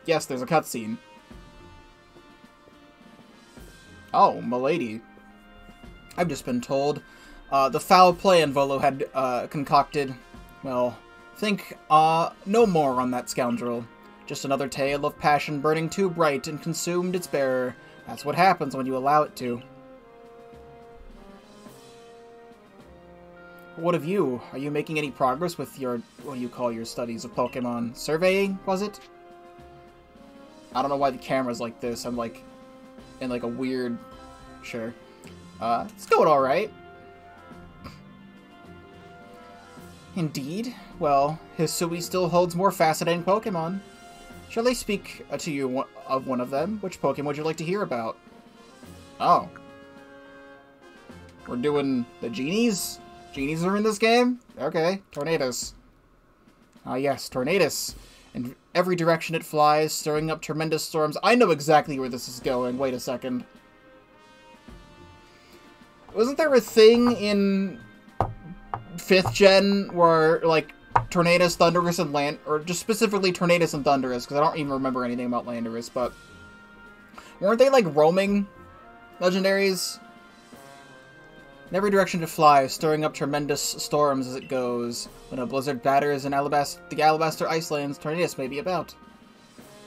Yes, there's a cutscene. Oh, milady. I've just been told. The foul plan Volo had concocted. Well, think no more on that scoundrel. Just another tale of passion burning too bright and consumed its bearer. That's what happens when you allow it to. What of you? Are you making any progress with your, what do you call your studies of Pokemon? Surveying, was it? I don't know why the camera's like this. I'm like, in like a weird... Sure. It's going alright. Indeed. Well, Hisui still holds more fascinating Pokemon. Shall I speak to you of one of them? Which Pokemon would you like to hear about? Oh. We're doing the genies? Genies are in this game? Okay. Tornadus. Ah yes, Tornadus. In every direction it flies, stirring up tremendous storms. I know exactly where this is going. Wait a second. Wasn't there a thing in 5th gen where, like, Tornadus, Thundurus, and or just specifically Tornadus and Thundurus, because I don't even remember anything about Landorus, but weren't they, like, roaming legendaries? In every direction it flies, stirring up tremendous storms as it goes. When a blizzard batters in the Alabaster Icelands, Tornadus may be about.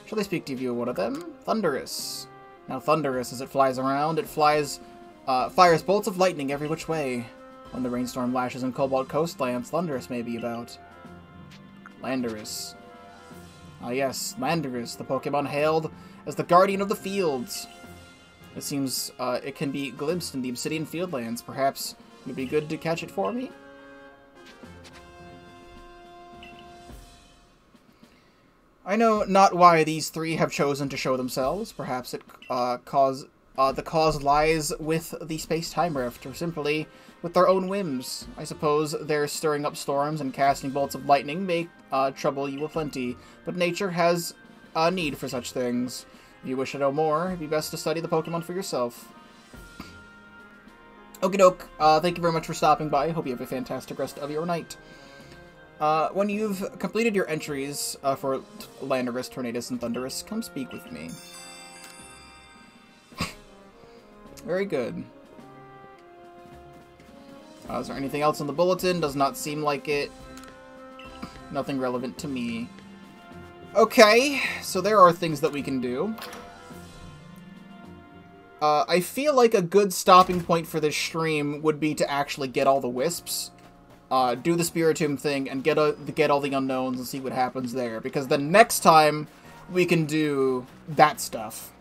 Shall I speak to you of one of them? Thundurus. Now Thundurus, as it flies around, it fires bolts of lightning every which way. When the rainstorm lashes in Cobalt coastlands, Thundurus may be about. Landorus. Ah yes, Landorus, the Pokemon hailed as the guardian of the fields. It seems it can be glimpsed in the Obsidian Fieldlands. Perhaps it would be good to catch it for me? I know not why these three have chosen to show themselves. Perhaps the cause lies with the space-time rift, or simply with their own whims. I suppose their stirring up storms and casting bolts of lightning may trouble you aplenty, but nature has a need for such things. If you wish to know more, it'd be best to study the Pokemon for yourself. Okie doke, thank you very much for stopping by. Hope you have a fantastic rest of your night. When you've completed your entries for Landorus, Tornadus, and Thundurus, come speak with me. Very good. Is there anything else in the bulletin? Does not seem like it. Nothing relevant to me. Okay, so there are things that we can do. I feel like a good stopping point for this stream would be to actually get all the wisps. Do the Spiritomb thing and get all the unknowns and see what happens there. Because the next time we can do that stuff.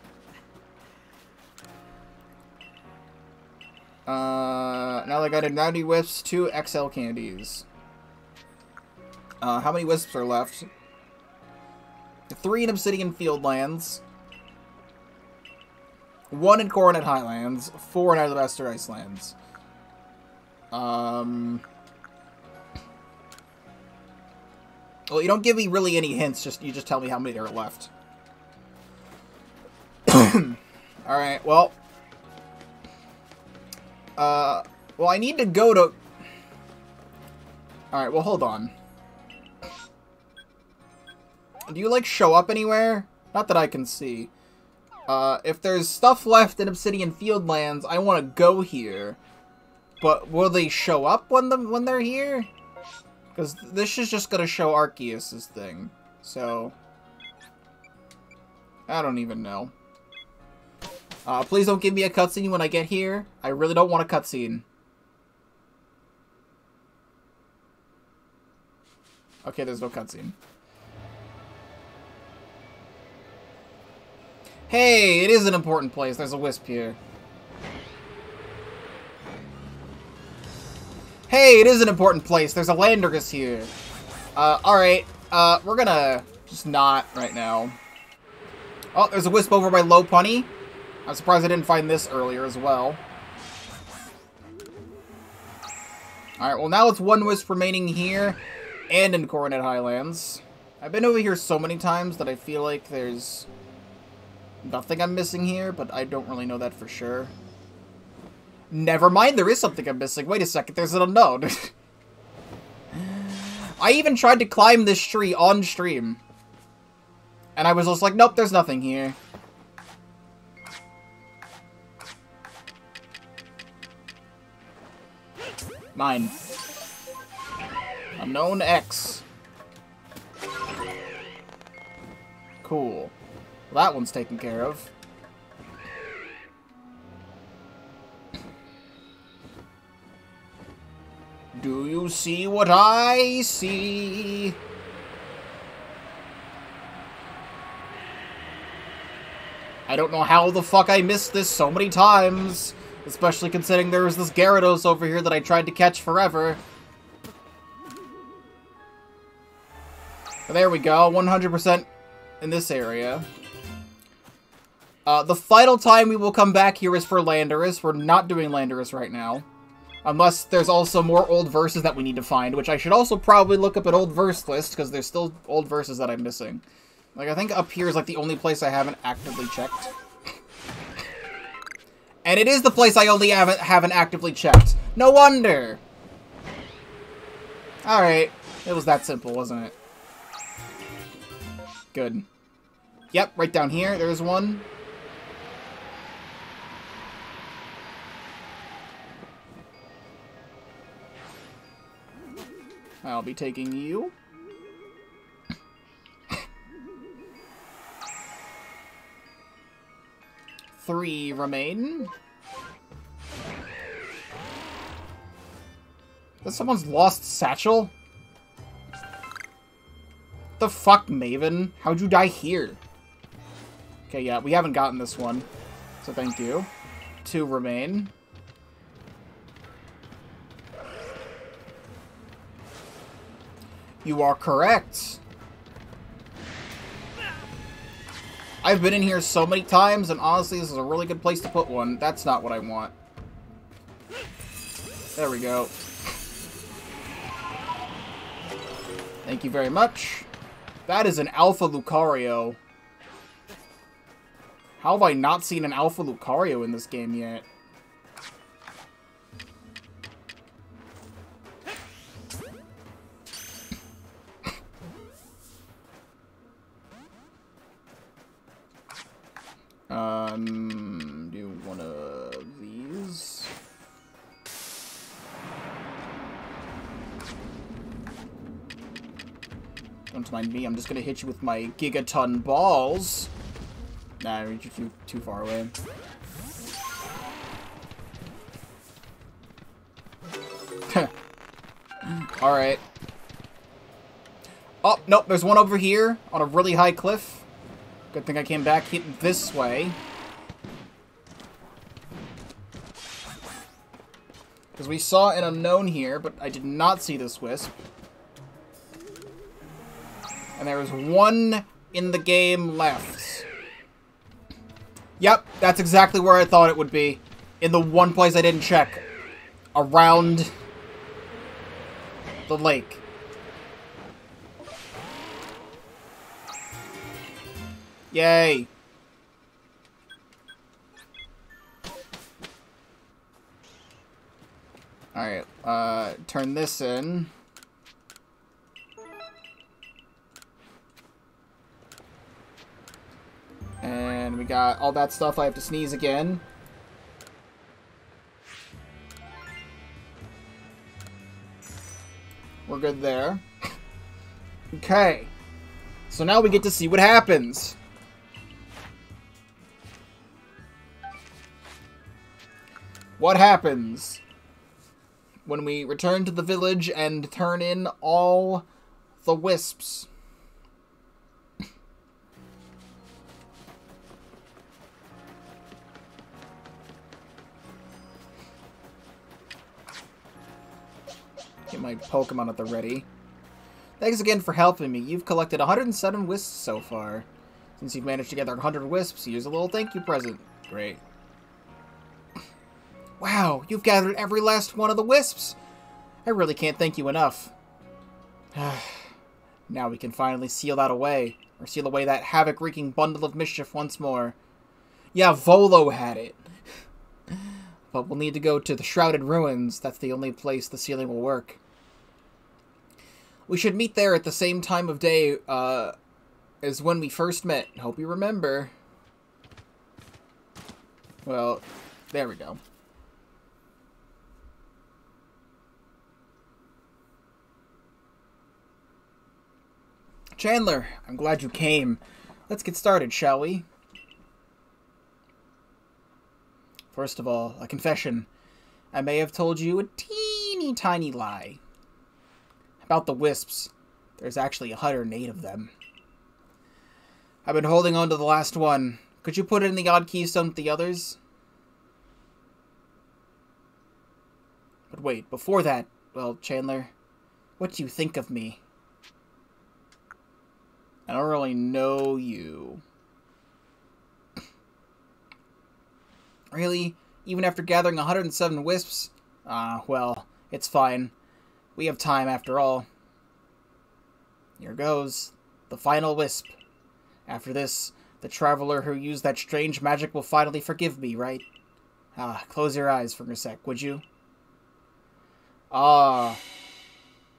Now I got 90 wisps, 2 XL candies. How many wisps are left? 3 in Obsidian Fieldlands. 1 in Incarnate Highlands. 4 in Alabaster Icelands. Well, you don't give me really any hints, you just tell me how many are left. Alright, well... well, I need to go to... Alright, well, hold on. Do you, like, show up anywhere? Not that I can see. If there's stuff left in Obsidian Fieldlands, I want to go here. But will they show up when they're here? Because this is just going to show Arceus' thing. So... I don't even know. Please don't give me a cutscene when I get here. I really don't want a cutscene. Okay, there's no cutscene. Hey, it is an important place. There's a wisp here. Hey, it is an important place. There's a Landorus here. Alright. We're gonna just not right now. Oh, there's a wisp over by Lopunny. I'm surprised I didn't find this earlier as well. Alright, well now it's 1 wisp remaining here and in Incarnate Highlands. I've been over here so many times that I feel like there's nothing I'm missing here, but I don't really know that for sure. Never mind, there is something I'm missing. Wait a second, there's an unknown. I even tried to climb this tree on stream. And I was just like, nope, there's nothing here. Mine. Unknown X. Cool. Well, that one's taken care of. Do you see what I see? I don't know how the fuck I missed this so many times. Especially considering there was this Gyarados over here that I tried to catch forever. But there we go, 100% in this area. The final time we will come back here is for Landorus. We're not doing Landorus right now. Unless there's also more old verses that we need to find, which I should also probably look up an old verse list, because there's still old verses that I'm missing. Like, I think up here is, like, the only place I haven't actively checked. And it is the place I only haven't actively checked. No wonder! Alright. It was that simple, wasn't it? Good. Yep, right down here, there's one. I'll be taking you. 3 remain. That's someone's lost satchel? The fuck, Maven? How'd you die here? Okay, yeah, we haven't gotten this one. So thank you. 2 remain. You are correct. I've been in here so many times, and honestly, this is a really good place to put one. That's not what I want. There we go. Thank you very much. That is an Alpha Lucario. How have I not seen an Alpha Lucario in this game yet? Do one of these. Don't mind me, I'm just gonna hit you with my gigaton balls. Nah, you're too far away. Alright. Oh, nope, there's one over here on a really high cliff. Good thing I came back this way. Because we saw an unknown here, but I did not see this wisp. And there was one in the game left. Yep, that's exactly where I thought it would be. In the one place I didn't check. Around the lake. Yay. Alright, turn this in. And we got all that stuff. I have to sneeze again. We're good there. Okay. So now we get to see what happens. What happens when we return to the village and turn in all the wisps? Get my Pokemon at the ready. Thanks again for helping me. You've collected 107 wisps so far. Since you've managed to gather 100 wisps, here's a little thank you present. Great. Wow, you've gathered every last one of the wisps. I really can't thank you enough. Now we can finally seal that away. Or seal away that havoc-wreaking bundle of mischief once more. Yeah, Volo had it. But we'll need to go to the Shrouded Ruins. That's the only place the sealing will work. We should meet there at the same time of day, is when we first met. Hope you remember. Well, there we go. Chandler, I'm glad you came. Let's get started, shall we? First of all, a confession. I may have told you a teeny tiny lie. About the wisps. There's actually 108 of them. I've been holding on to the last one. Could you put it in the odd keystone with the others? But wait, before that, well, Chandler, what do you think of me? I don't really know you. Really? Even after gathering 107 wisps? Well, it's fine. We have time after all. Here goes. The final wisp. After this, the traveler who used that strange magic will finally forgive me, right? Close your eyes for a sec, would you?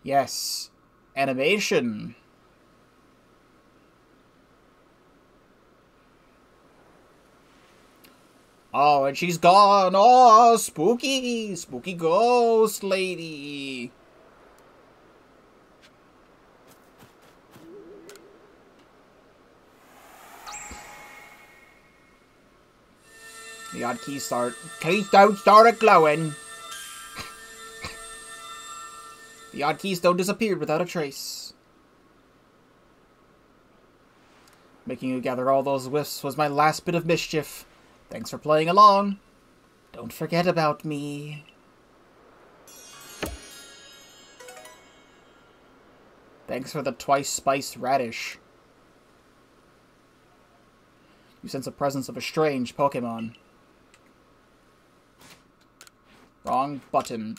Yes. Animation. Oh, and she's gone. Oh, spooky. Spooky ghost lady. The odd keys don't start glowing. The odd keystone disappeared without a trace. Making you gather all those wisps was my last bit of mischief. Thanks for playing along. Don't forget about me. Thanks for the twice-spiced radish. You sense the presence of a strange Pokemon. Wrong button.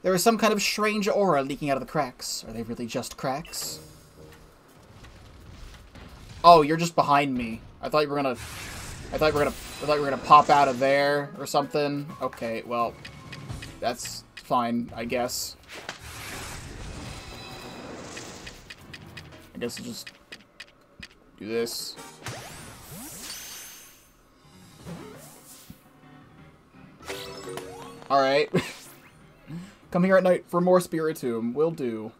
There is some kind of strange aura leaking out of the cracks. Are they really just cracks? Oh, you're just behind me. I thought you were gonna pop out of there or something. Okay, well, that's fine, I guess. I guess I'll just do this. Alright. Come here at night for more Spiritomb. Will do.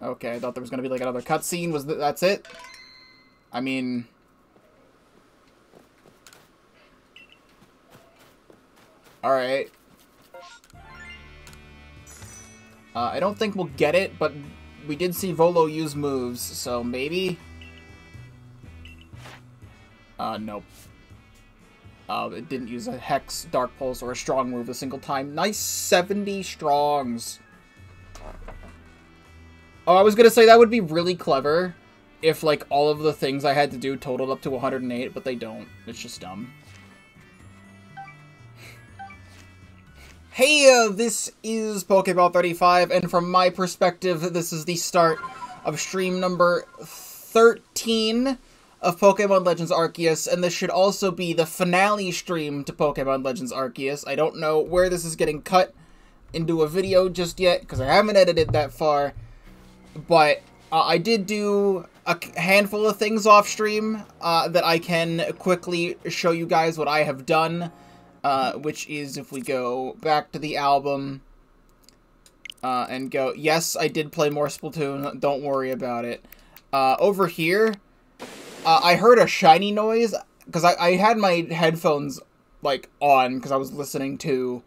Okay, I thought there was gonna be like another cutscene. That's it? I mean... Alright. I don't think we'll get it, but we did see Volo use moves, so maybe? Nope. It didn't use a Hex, Dark Pulse, or a Strong move a single time. Nice 70 Strongs. Oh, I was gonna say that would be really clever if, like, all of the things I had to do totaled up to 108, but they don't. It's just dumb. Hey, this is Pokeball 35, and from my perspective, this is the start of stream number 13 of Pokémon Legends Arceus, and this should also be the finale stream to Pokémon Legends Arceus. I don't know where this is getting cut into a video just yet, because I haven't edited that far, but I did do a handful of things off stream that I can quickly show you guys what I have done, which is if we go back to the album and go, yes, I did play more Splatoon, don't worry about it. Over here, I heard a shiny noise, because I had my headphones, like, on, because I was listening to,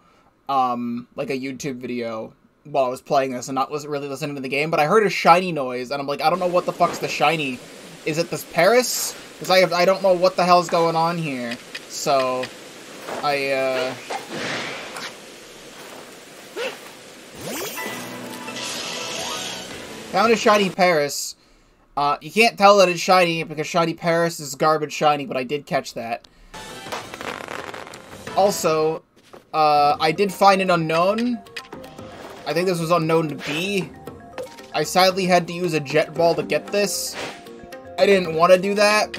like, a YouTube video while I was playing this, and not really listening to the game, but I heard a shiny noise, and I'm like, I don't know what the fuck's the shiny. Is it this Paris? Because I don't know what the hell's going on here. So, found a shiny Paris. You can't tell that it's shiny because shiny Paris is garbage shiny, but I did catch that. Also, I did find an unknown. I think this was unknown to be. I sadly had to use a jet ball to get this. I didn't want to do that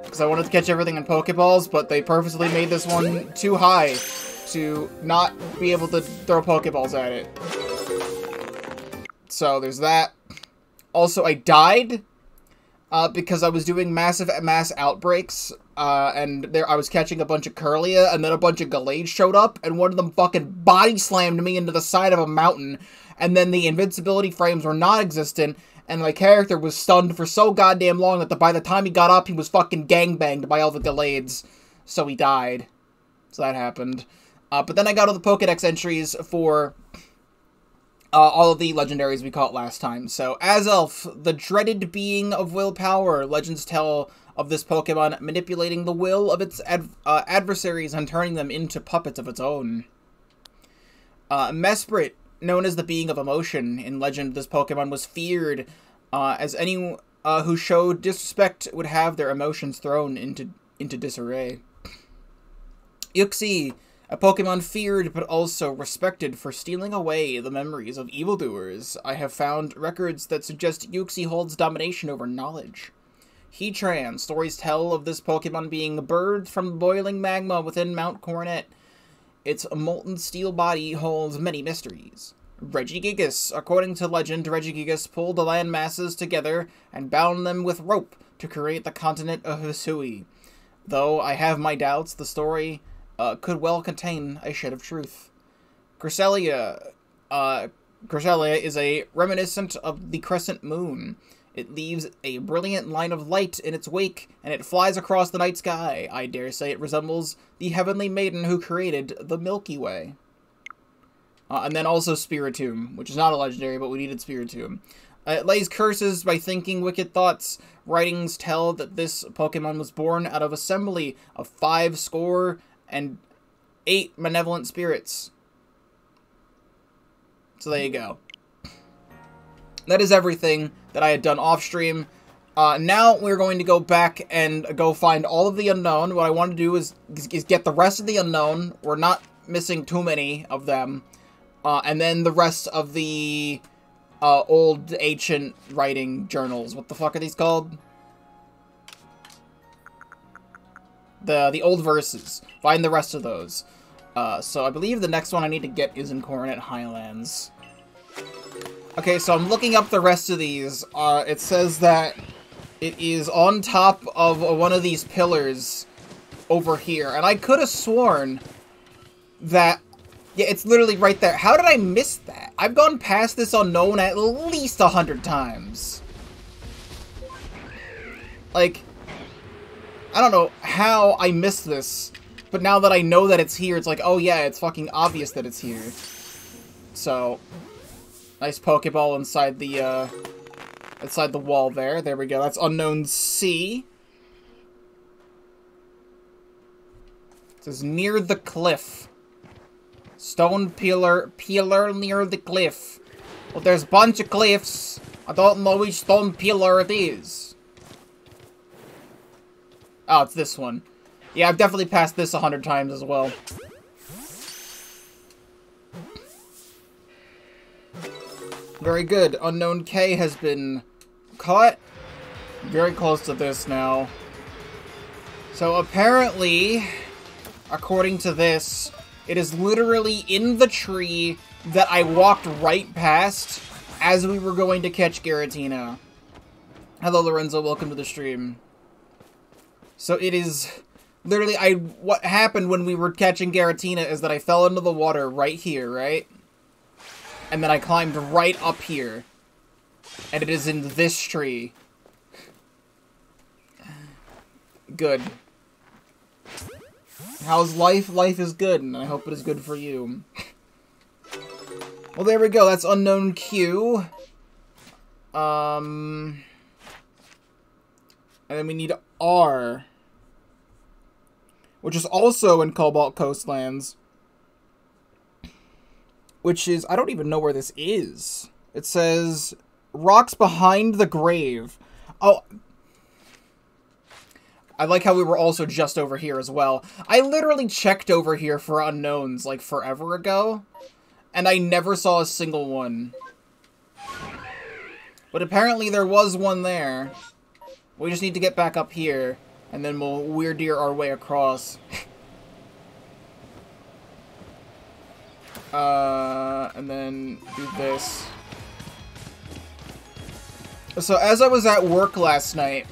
because I wanted to catch everything in Pokeballs, but they purposely made this one too high. to not be able to throw Pokeballs at it. So there's that. Also, I died because I was doing mass outbreaks, and I was catching a bunch of Curlia, and then a bunch of Gallade showed up, and one of them fucking body slammed me into the side of a mountain, and then the invincibility frames were non-existent, and my character was stunned for so goddamn long that by the time he got up, he was fucking gangbanged by all the Gallades, so he died. So that happened. But then I got all the Pokedex entries for all of the legendaries we caught last time. So, Azelf, the dreaded being of willpower. Legends tell of this Pokemon manipulating the will of its adversaries and turning them into puppets of its own. Mesprit, known as the being of emotion. In legend, this Pokemon was feared, as any who showed disrespect would have their emotions thrown into disarray. Uxie, a Pokemon feared but also respected for stealing away the memories of evildoers. I have found records that suggest Uxie holds domination over knowledge. Heatran, stories tell of this Pokemon being birthed from boiling magma within Mount Coronet. Its molten steel body holds many mysteries. Reggie Gigas, according to legend, Reggie Gigas pulled the land masses together and bound them with rope to create the continent of Hisui. Though I have my doubts, the story could well contain a shred of truth. Cresselia is a reminiscent of the crescent moon. It leaves a brilliant line of light in its wake, and it flies across the night sky. I dare say it resembles the heavenly maiden who created the Milky Way. And then also Spiritomb, which is not a legendary, but we needed Spiritomb. It lays curses by thinking wicked thoughts. Writings tell that this Pokemon was born out of assembly of 5 and 8 malevolent spirits. So there you go. That is everything that I had done off-stream. Now we're going to go back and go find all of the unknown. What I want to do is get the rest of the unknown. We're not missing too many of them. And then the rest of the old ancient writing journals. What the fuck are these called? The old verses. Find the rest of those. So I believe the next one I need to get is Incarnate Highlands. Okay, so I'm looking up the rest of these. It says that it is on top of one of these pillars over here. And I could have sworn that... Yeah, it's literally right there. How did I miss that? I've gone past this unknown at least 100 times. Like, I don't know how I missed this, but now that I know that it's here, it's like, oh yeah, it's fucking obvious that it's here. So, nice Pokeball inside the wall there. There we go. That's Unknown C. It says, near the cliff. Stone pillar near the cliff. Well, there's a bunch of cliffs. I don't know which stone pillar it is. Oh, it's this one. Yeah, I've definitely passed this 100 times as well. Very good. Unknown K has been caught. Very close to this now. So apparently, according to this, it is literally in the tree that I walked right past as we were going to catch Giratina. Hello, Lorenzo. Welcome to the stream. So it is literally, what happened when we were catching Giratina is that I fell into the water right here, right? And then I climbed right up here. And it is in this tree. Good. How's life? Life is good, and I hope it is good for you. Well, there we go. That's Unknown Q. And then we need R, which is also in Cobalt Coastlands. Which is, I don't even know where this is. It says, rocks behind the grave. Oh, I like how we were also just over here as well. I literally checked over here for unknowns, like, forever ago. And I never saw a single one. But apparently there was one there. We just need to get back up here. And then we'll weird deer our way across. And then do this. So as I was at work last night,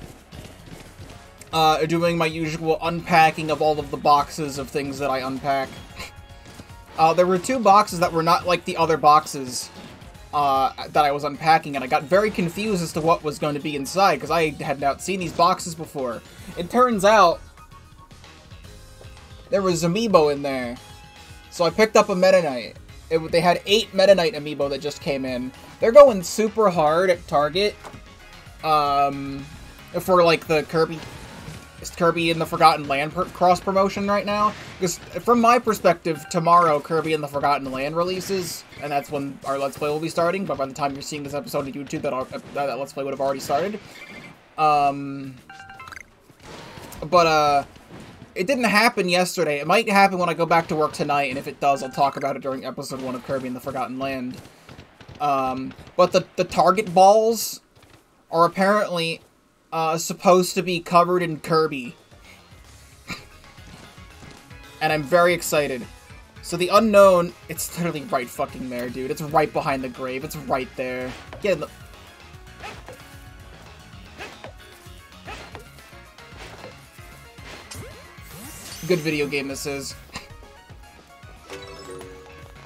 doing my usual unpacking of all of the boxes of things that I unpack, there were 2 boxes that were not like the other boxes that I was unpacking, and I got very confused as to what was going to be inside, because I had not seen these boxes before. It turns out there was Amiibo in there. So I picked up a Meta Knight. They had 8 Meta Knight Amiibo that just came in. They're going super hard at Target for like the Kirby and the Forgotten Land cross promotion right now. Because from my perspective, tomorrow Kirby and the Forgotten Land releases, and that's when our Let's Play will be starting. But by the time you're seeing this episode on YouTube, that Let's Play would have already started. It didn't happen yesterday. It might happen when I go back to work tonight, and if it does, I'll talk about it during episode 1 of Kirby and the Forgotten Land. But the target balls are apparently supposed to be covered in Kirby. And I'm very excited. So the unknown, it's literally right fucking there, dude. It's right behind the grave. It's right there. Get in the... Good video game this is.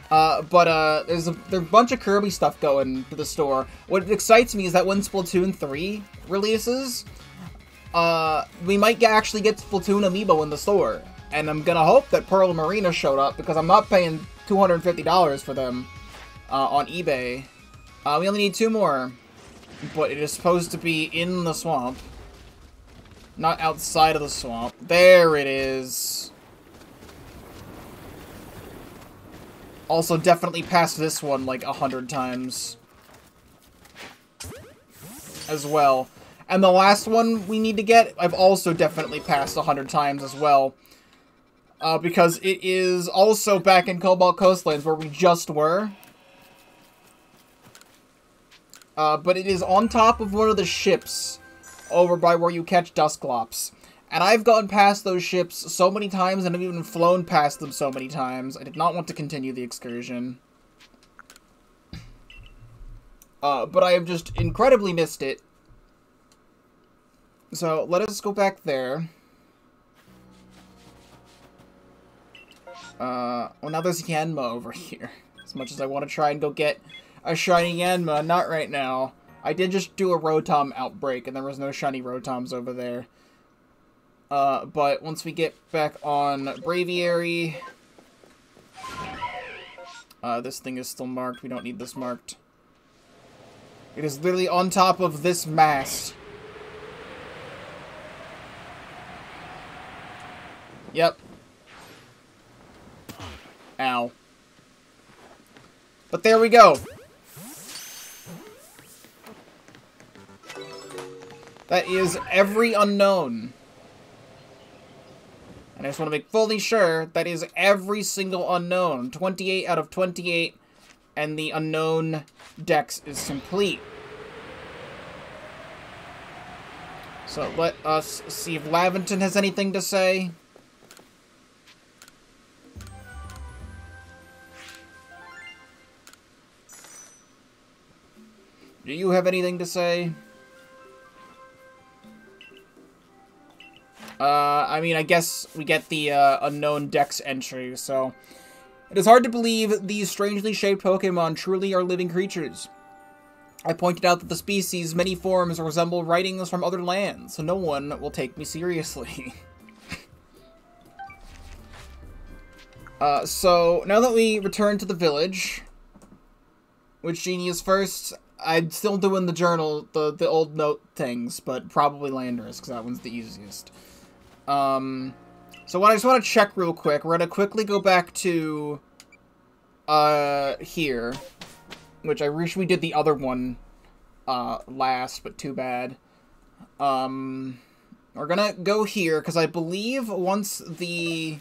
There's a bunch of Kirby stuff going to the store. What excites me is that when Splatoon 3 releases, we might actually get Splatoon Amiibo in the store. And I'm gonna hope that Pearl and Marina showed up, because I'm not paying $250 for them on eBay. We only need 2 more. But it is supposed to be in the swamp. Not outside of the swamp. There it is. Also, definitely passed this one like 100 times. As well. And the last one we need to get, I've also definitely passed 100 times as well. Because it is also back in Cobalt Coastlands, where we just were. But it is on top of one of the ships over by where you catch Dusclops. And I've gone past those ships so many times, and I've even flown past them so many times. I did not want to continue the excursion. But I have just incredibly missed it. So, let us go back there. Well, now there's Yanma over here. As much as I want to try and go get a shiny Yanma, not right now. I did just do a Rotom outbreak, and there was no shiny Rotoms over there. But once we get back on Braviary... this thing is still marked. We don't need this marked. It is literally on top of this mast. Yep. Ow. But there we go. That is every unknown. And I just want to make fully sure that is every single unknown. 28 out of 28. And the unknown dex is complete. So let us see if Laventon has anything to say. Do you have anything to say? I mean, I guess we get the unknown dex entry, so... It is hard to believe these strangely shaped Pokemon truly are living creatures. I pointed out that the species' many forms resemble writings from other lands, so no one will take me seriously. So, now that we return to the village... Which genie is first? I'm still doing the journal, the old note things, but probably Landorus, because that one's the easiest. So what I just want to check real quick, we're going to quickly go back to, here, which I wish we did the other one, last, but too bad. We're going to go here, because I believe once the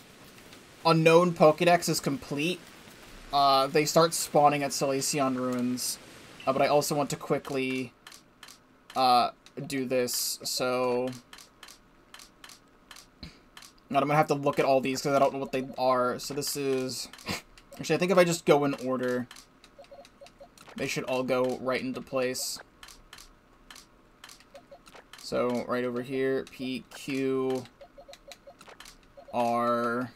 unknown Pokedex is complete, they start spawning at Solaceon Ruins. But I also want to quickly, do this, so... I'm gonna have to look at all these because I don't know what they are. So this is Actually, I think if I just go in order, they should all go right into place. So, right over here, P, Q, R,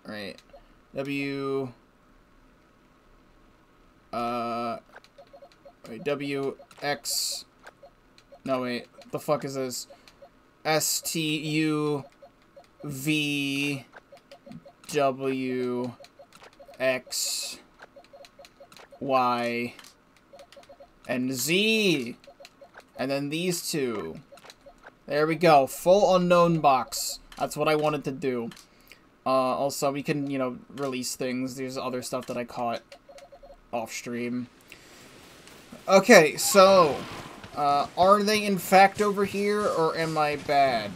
right, W, wait, W, X, no, wait, the fuck is this? S, T, U, V, W, X, Y, and Z. And then these two. There we go. Full unknown box. That's what I wanted to do. Also, we can, you know, release things. There's other stuff that I caught off stream. Okay, so, are they in fact over here, or am I bad?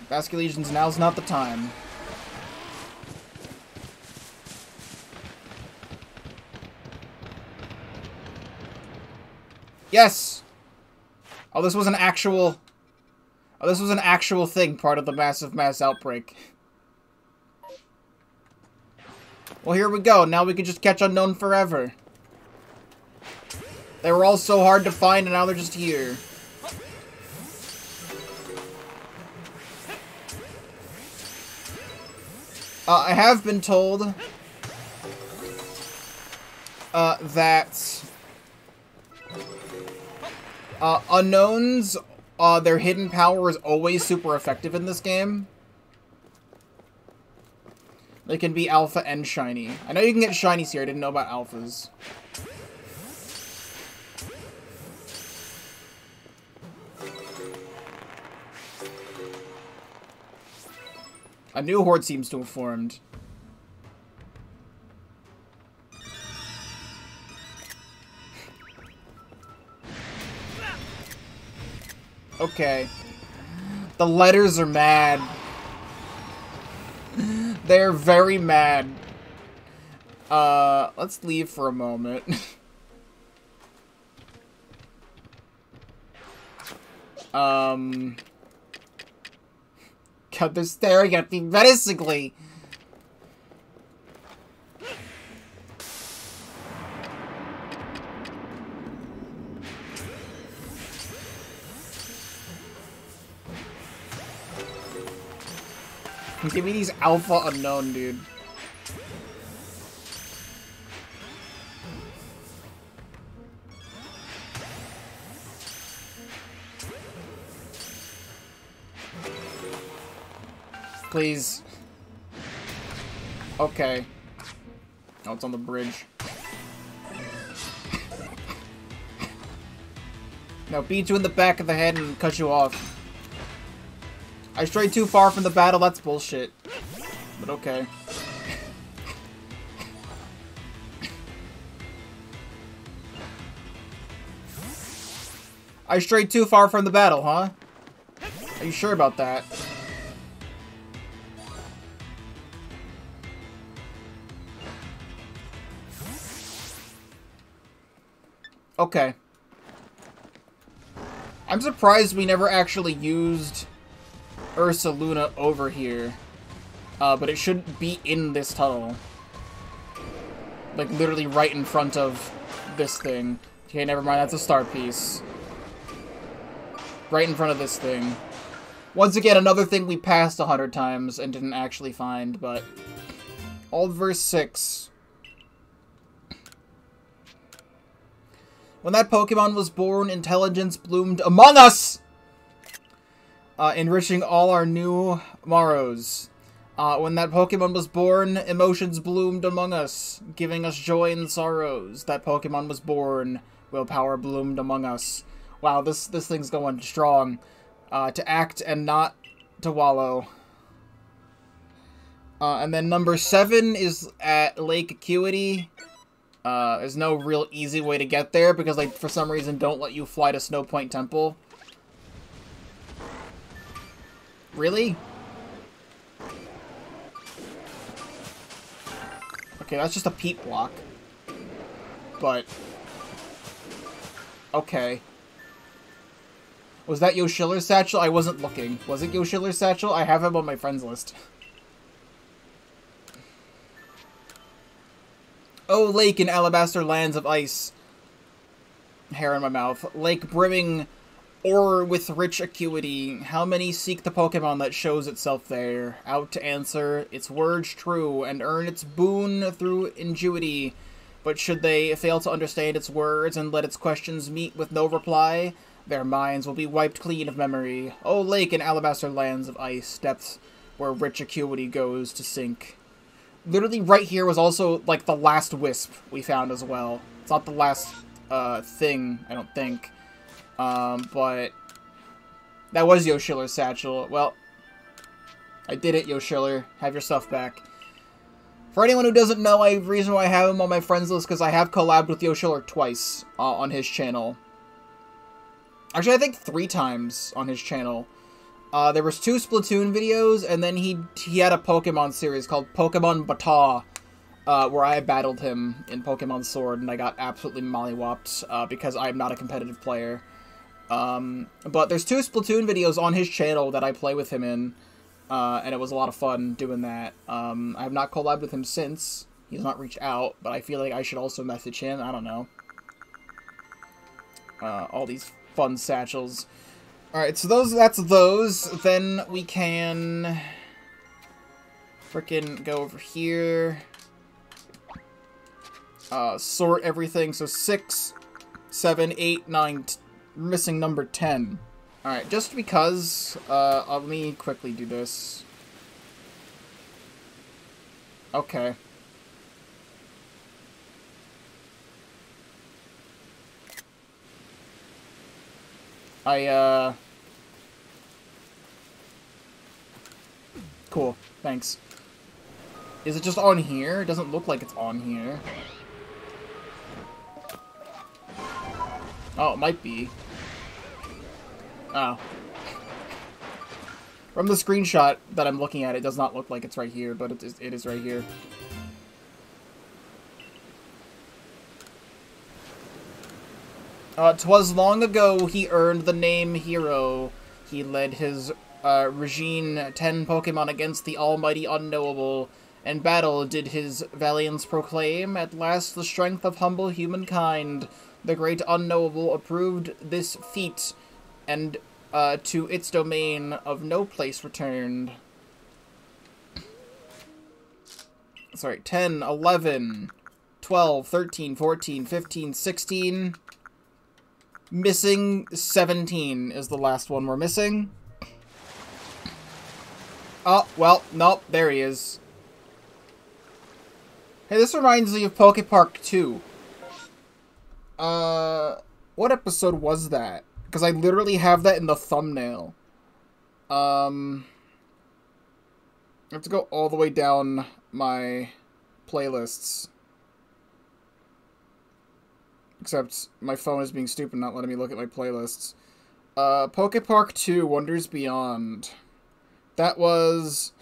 Basket Legions, now's not the time. Yes! Oh, this was an actual... Oh, this was an actual thing, part of the massive mass outbreak. Well, here we go. Now we can just catch Unknown forever. They were all so hard to find, and now they're just here. I have been told that Unknowns, their hidden power is always super effective in this game. They can be alpha and shiny. I know you can get shinies here, I didn't know about alphas. A new horde seems to have formed. Okay. The letters are mad. They're very mad. Let's leave for a moment. God, they're staring at me menacingly. Give me these alpha unknown, dude. Please. Okay. Oh, it's on the bridge. Now beat you in the back of the head and cut you off. I strayed too far from the battle, that's bullshit. But okay. I strayed too far from the battle, huh? Are you sure about that? Okay. I'm surprised we never actually used Ursaluna over here. But it should be in this tunnel. Like, literally right in front of this thing. Okay, never mind, that's a star piece. Right in front of this thing. Once again, another thing we passed 100 times and didn't actually find, but... Old verse 6. When that Pokemon was born, intelligence bloomed among us! Enriching all our new Maros. When that Pokemon was born, emotions bloomed among us, giving us joy and sorrows. That Pokemon was born, willpower bloomed among us. Wow, this thing's going strong. To act and not to wallow. And then number 7 is at Lake Acuity. There's no real easy way to get there because they, for some reason, don't let you fly to Snow Point Temple. Really? Okay, that's just a peat block. But... okay. Was that Yoshiller's satchel? I wasn't looking. Was it Yoshiller's satchel? I have him on my friends list. Oh, lake in Alabaster lands of ice. Hair in my mouth. Lake brimming or with rich acuity. How many seek the Pokemon that shows itself there? Out to answer its words true and earn its boon through ingenuity. But should they fail to understand its words and let its questions meet with no reply, their minds will be wiped clean of memory. Oh, lake in Alabaster lands of ice, depths where rich acuity goes to sink. Literally right here was also, like, the last wisp we found as well. It's not the last, thing, I don't think. But that was Yoshiller's satchel. Well, I did it, Yoshiller. Have your stuff back. For anyone who doesn't know, the reason why I have him on my friends list because I have collabed with Yoshiller twice on his channel. Actually, I think 3 times on his channel. There was 2 Splatoon videos, and then he had a Pokemon series called Pokemon Bata, where I battled him in Pokemon Sword, and I got absolutely mollywopped, because I'm not a competitive player. But there's 2 Splatoon videos on his channel that I play with him in, and it was a lot of fun doing that. I have not collabed with him since. He's not reached out, but I feel like I should also message him. I don't know. All these fun satchels. Alright, so that's those. Then we can frickin' go over here. Sort everything. So 6, 7, 8, 9, missing number 10. Alright, just because, let me quickly do this. Okay. Cool, thanks. Is it just on here? It doesn't look like it's on here. Oh, it might be. Oh. From the screenshot that I'm looking at, it does not look like it's right here, but it is right here. "'Twas long ago he earned the name Hero. He led his regime 10 Pokemon against the almighty unknowable. In battle did his valiance proclaim. At last the strength of humble humankind. The great unknowable approved this feat, and to its domain of no place returned." Sorry, 10, 11, 12, 13, 14, 15, 16... Missing 17 is the last one we're missing. Oh, well, nope, there he is. Hey, this reminds me of Poke Park 2. What episode was that? Because I literally have that in the thumbnail. I have to go all the way down my playlists. Except my phone is being stupid, not letting me look at my playlists. Poke Park 2, Wonders Beyond. That was...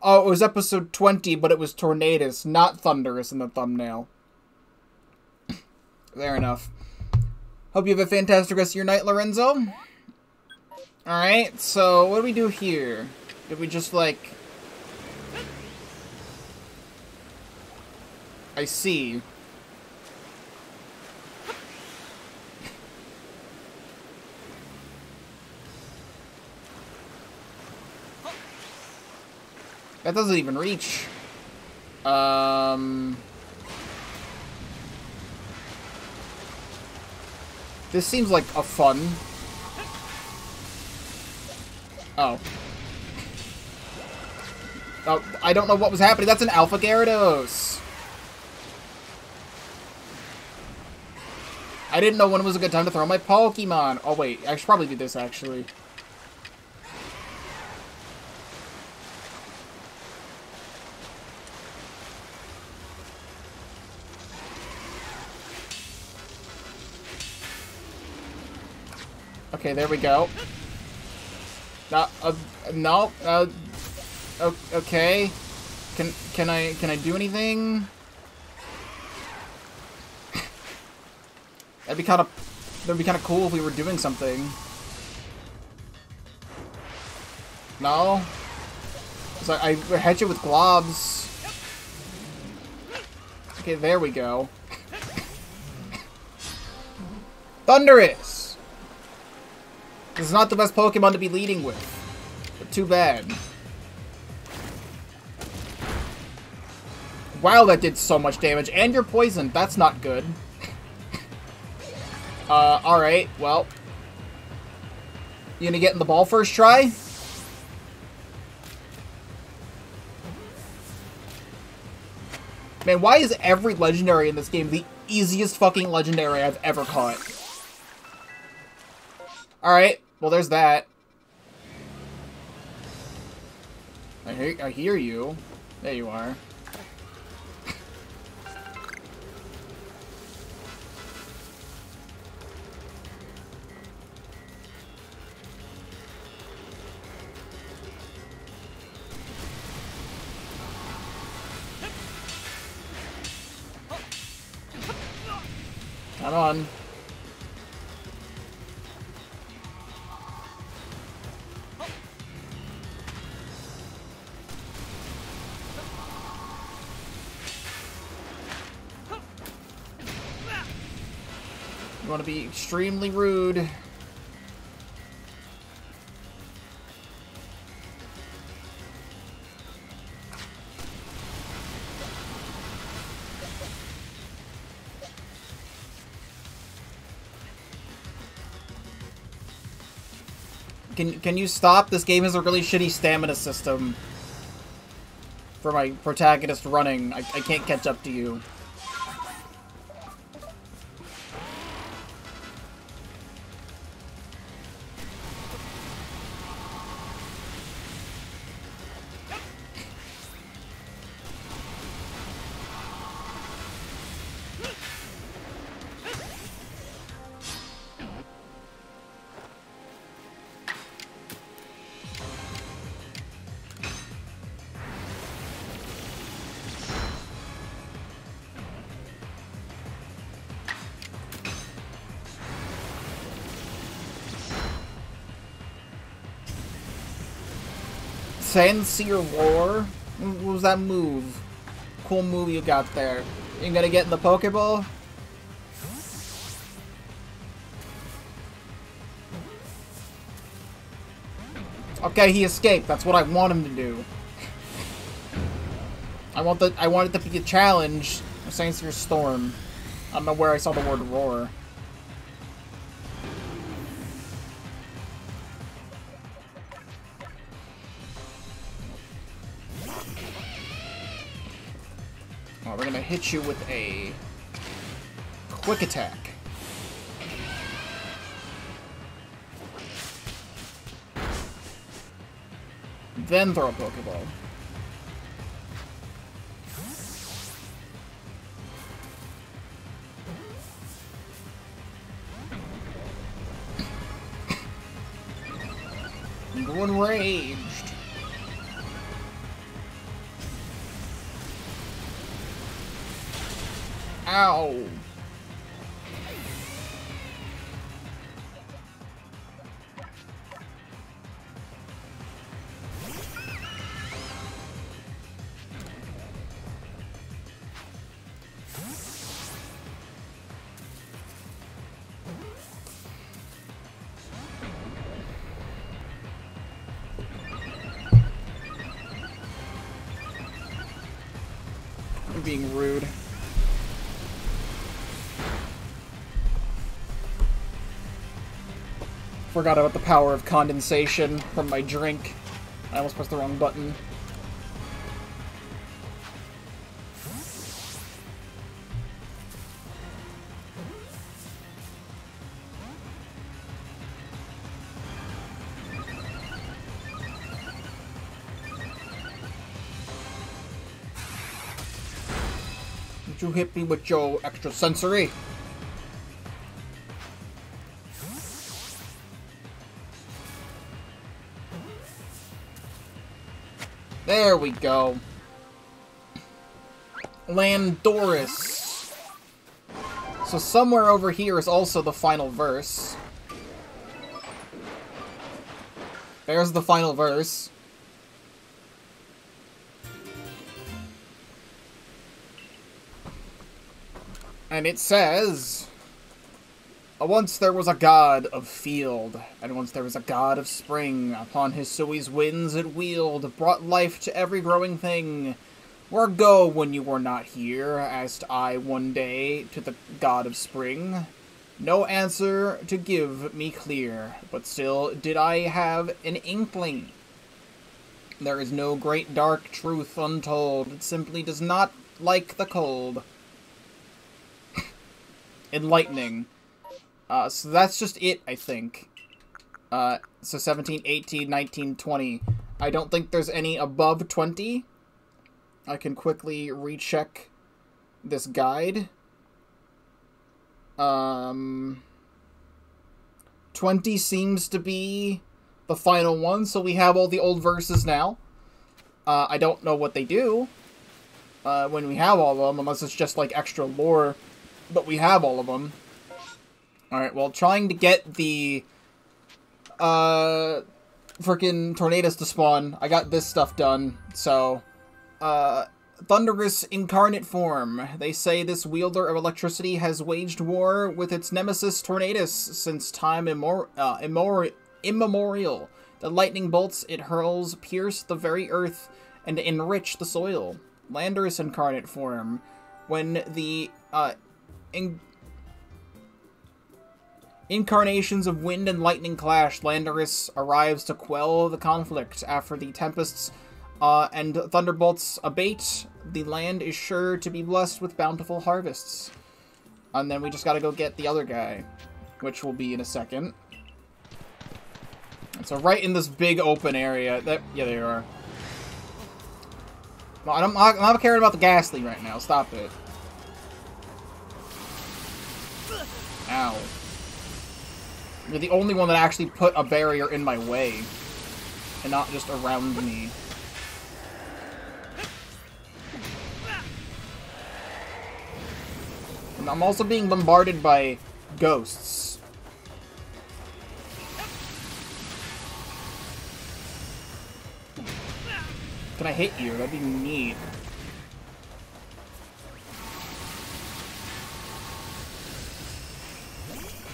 Oh, it was episode 20, but it was Tornadus, not Thundurus in the thumbnail. Fair enough. Hope you have a fantastic rest of your night, Lorenzo. Alright, so what do we do here? Did we just, like... I see. That doesn't even reach. This seems like a fun. Oh. Oh, I don't know what was happening. That's an Alpha Gyarados. I didn't know when was a good time to throw my Pokemon. Oh, wait. I should probably do this, actually. Okay, there we go. No. Okay. Can I do anything? That'd be kind of cool if we were doing something. No? So I hit you with globs. Okay, there we go. Thundurus! This is not the best Pokemon to be leading with. But too bad. Wow, that did so much damage. And you're poisoned. That's not good. Alright, well. You gonna get in the ball first try? Man, why is every legendary in this game the easiest fucking legendary I've ever caught? Alright, well there's that. I hear you. There you are. Come on. You want to be extremely rude. Can you stop? This game has a really shitty stamina system for my protagonist running. I can't catch up to you. Sincere Roar? What was that move? Cool move you got there. You gonna get in the Pokeball? Okay, he escaped. That's what I want him to do. I want it to be a challenge. Sincere Storm. I don't know where I saw the word roar. Oh, we're gonna hit you with a quick attack. Then throw a Pokeball. I'm going raged. Ow. I'm being rude. Forgot about the power of condensation from my drink. I almost pressed the wrong button. Did you hit me with your extra sensory? There we go. Landorus. So somewhere over here is also the final verse. There's the final verse. And it says... Once there was a god of field, and once there was a god of spring. Upon Hisui's winds it wheeled, brought life to every growing thing. Where go when you were not here? Asked I one day to the god of spring. No answer to give me clear, but still did I have an inkling. There is no great dark truth untold, it simply does not like the cold. Enlightening. So that's just it, I think. So 17, 18, 19, 20. I don't think there's any above 20. I can quickly recheck this guide. 20 seems to be the final one, so we have all the old verses now. I don't know what they do when we have all of them, unless it's just like extra lore, but we have all of them. Alright, well, trying to get the frickin' Tornadus to spawn, I got this stuff done, so... Thunderous incarnate form. They say this wielder of electricity has waged war with its nemesis Tornadus since time immemorial. The lightning bolts it hurls pierce the very earth and enrich the soil. Landorus incarnate form. When the incarnations of wind and lightning clash, Landorus arrives to quell the conflict. After the tempests and thunderbolts abate, the land is sure to be blessed with bountiful harvests. And then we just gotta go get the other guy, which will be in a second. And so right in this big open area, yeah, they are. Well, I'm not caring about the Ghastly right now. Stop it. Ow. You're the only one that actually put a barrier in my way, and not just around me. And I'm also being bombarded by ghosts. Can I hit you? That'd be neat.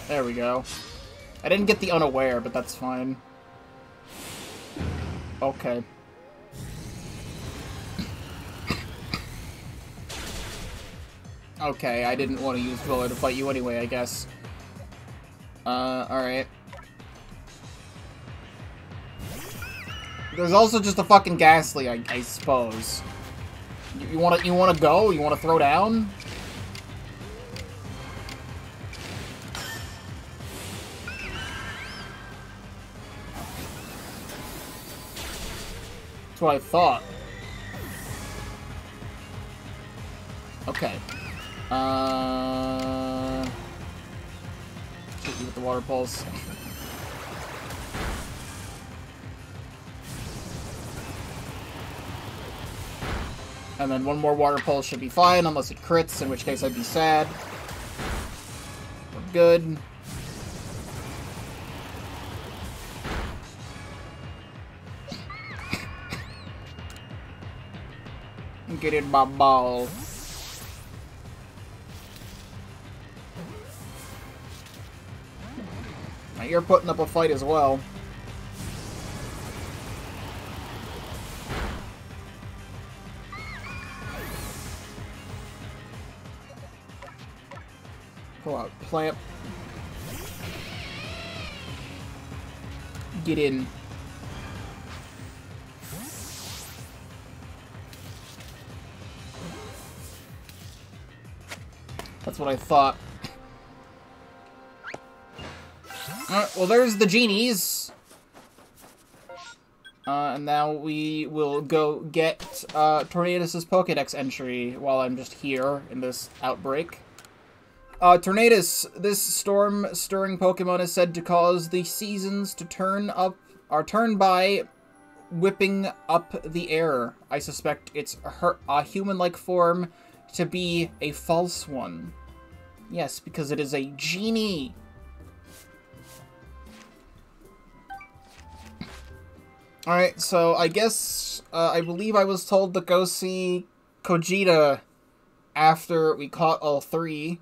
There we go. I didn't get the unaware, but that's fine. Okay. Okay, I didn't want to use Dweller to fight you anyway, I guess. Alright. There's also just a fucking Ghastly, I suppose. You wanna go? You wanna throw down? That's what I thought. Okay. Hit you with the water pulse. And then one more water pulse should be fine, unless it crits, in which case I'd be sad. We're good. Get in my ball. Now you're putting up a fight as well. Pull out plant. Get in. That's what I thought. Well, there's the genies. And now we will go get Tornadus' Pokedex entry while I'm just here in this outbreak. Tornadus, this storm-stirring Pokemon is said to cause the seasons to turn by whipping up the air. I suspect its human-like form to be a false one. Yes, because it is a genie. Alright, so I guess, I believe I was told to go see Kojita after we caught all 3.